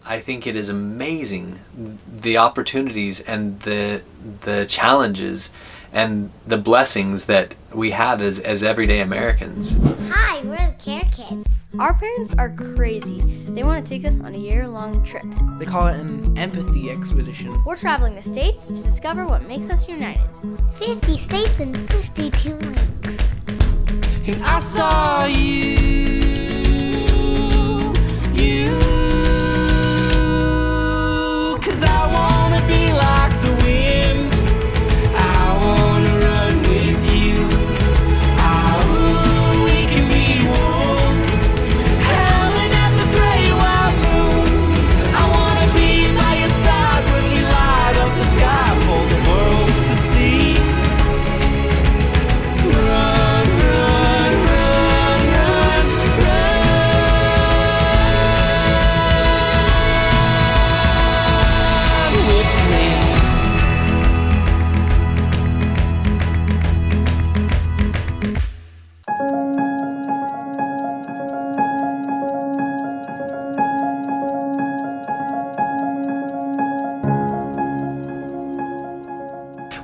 I think it is amazing the opportunities and the challenges and the blessings that we have as everyday Americans. Hi, we're the Care Kids. Our parents are crazy. They want to take us on a year-long trip. They call it an empathy expedition. We're traveling the states to discover what makes us united. 50 states and 52 weeks. And I saw you, 'cause I wanna be like the wind. I wanna run with you. Oh, we can be wolves, howling at the great white moon. I wanna be by your side when we light up the sky for the world to see. Run, run, run, run, run with me.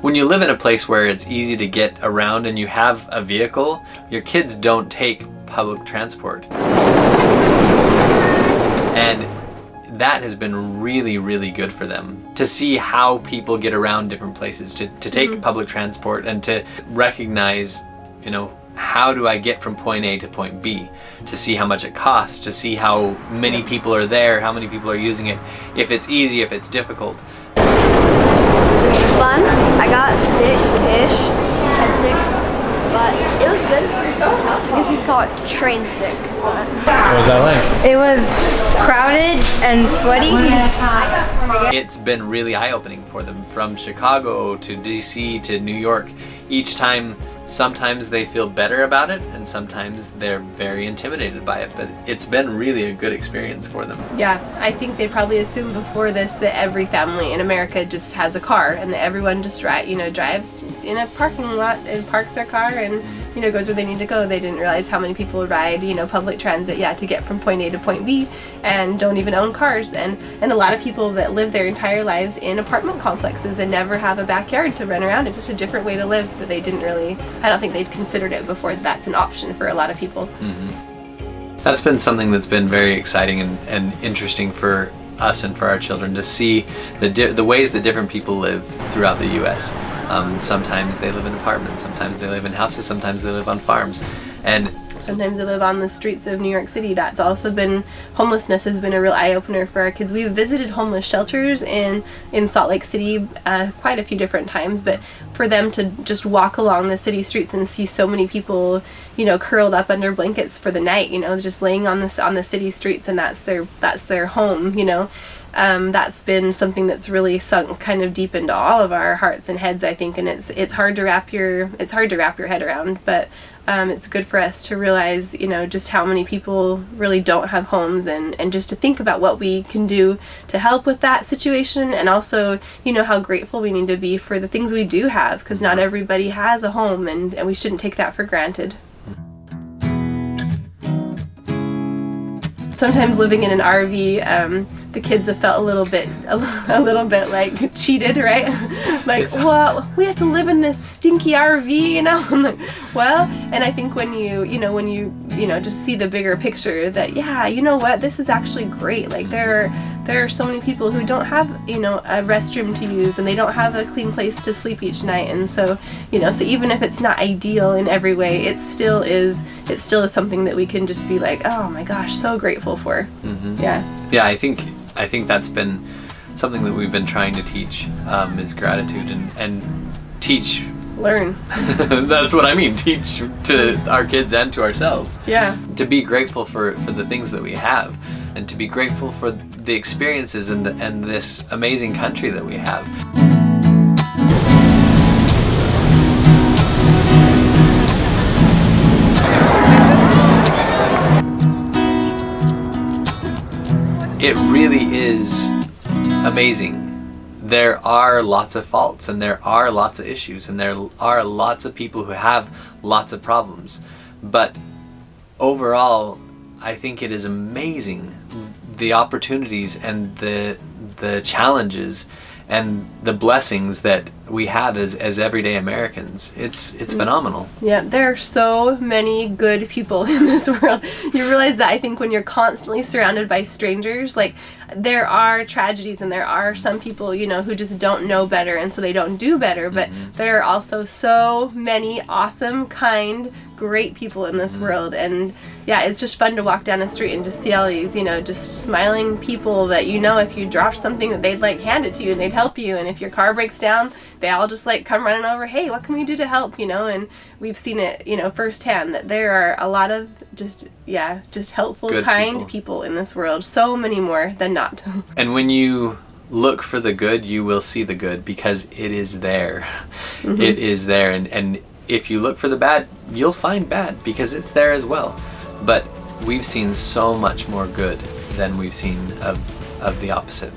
When you live in a place where it's easy to get around and you have a vehicle, your kids don't take public transport. And that has been really, really good for them. To see how people get around different places, to take public transport and to recognize, how do I get from point A to point B? To see how much it costs, to see how many people are there, how many people are using it, if it's easy, if it's difficult. Fun. I got sick-ish, head sick, but it was good. I guess you'd call it train sick. What was that like? It was crowded and sweaty. It's been really eye-opening for them, from Chicago to DC to New York. Each time, sometimes they feel better about it and sometimes they're very intimidated by it, but it's been really a good experience for them. Yeah, I think they probably assumed before this that every family in America just has a car and that everyone just drives in a parking lot and parks their car and goes where they need to go. They didn't realize how many people ride public transit to get from point A to point B and don't even own cars, and a lot of people that live their entire lives in apartment complexes and never have a backyard to run around. It's just a different way to live that they didn't really, I don't think they'd considered it before. That's an option for a lot of people. That's been something that's been very exciting and interesting for us and for our children, to see the ways that different people live throughout the U.S. Sometimes they live in apartments, sometimes they live in houses, sometimes they live on farms, and sometimes they live on the streets of New York City. That's also been, homelessness has been a real eye-opener for our kids. We've visited homeless shelters in Salt Lake City quite a few different times, but for them to just walk along the city streets and see so many people, curled up under blankets for the night, just laying on the city streets, and that's their home, that's been something that's really sunk kind of deep into all of our hearts and heads, I think, and it's hard to wrap your head around, but it's good for us to realize, just how many people really don't have homes, and just to think about what we can do to help with that situation, and also, how grateful we need to be for the things we do have, because not everybody has a home, and we shouldn't take that for granted. Sometimes living in an RV, the kids have felt a little bit like cheated, right? Like, well, we have to live in this stinky RV, I'm like, well, and I think when you just see the bigger picture, that what, this is actually great. Like there are so many people who don't have a restroom to use, and they don't have a clean place to sleep each night, and so so even if it's not ideal in every way, it still is something that we can just be like, oh my gosh, so grateful for. Yeah, I think that's been something that we've been trying to teach, is gratitude, and teach. Learn. That's what I mean, teach to our kids and to ourselves. Yeah. To be grateful for the things that we have, and to be grateful for the experiences and this amazing country that we have. It really is amazing. There are lots of faults, and there are lots of issues, and there are lots of people who have lots of problems. But overall, I think it is amazing the opportunities and the challenges and the blessings that we have as everyday Americans. It's phenomenal. Yeah, there are so many good people in this world. You realize that, I think, when you're constantly surrounded by strangers, like, there are tragedies and there are some people, you know, who just don't know better and so they don't do better, but there are also so many awesome, kind, great people in this world. And yeah, it's just fun to walk down the street and just see all these, you know, just smiling people that, you know, if you dropped something, that they'd like hand it to you and they'd help you. And if your car breaks down, they all just like come running over, hey, what can we do to help, you know? And we've seen it, you know, firsthand, that there are a lot of just helpful, Good kind people in this world. So many more than not. And when you look for the good, you will see the good, because it is there. It is there. And if you look for the bad, you'll find bad, because it's there as well. But we've seen so much more good than we've seen of the opposite.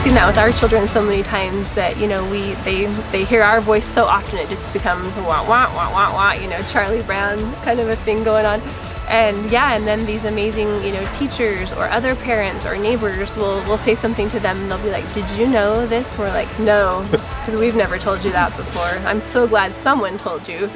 That with our children so many times that, you know, they hear our voice so often it just becomes wah wah wah wah wah, you know, Charlie Brown kind of a thing going on. And yeah, and then these amazing, you know, teachers or other parents or neighbors will say something to them and they'll be like, did you know this? We're like, no, because we've never told you that before. I'm so glad someone told you.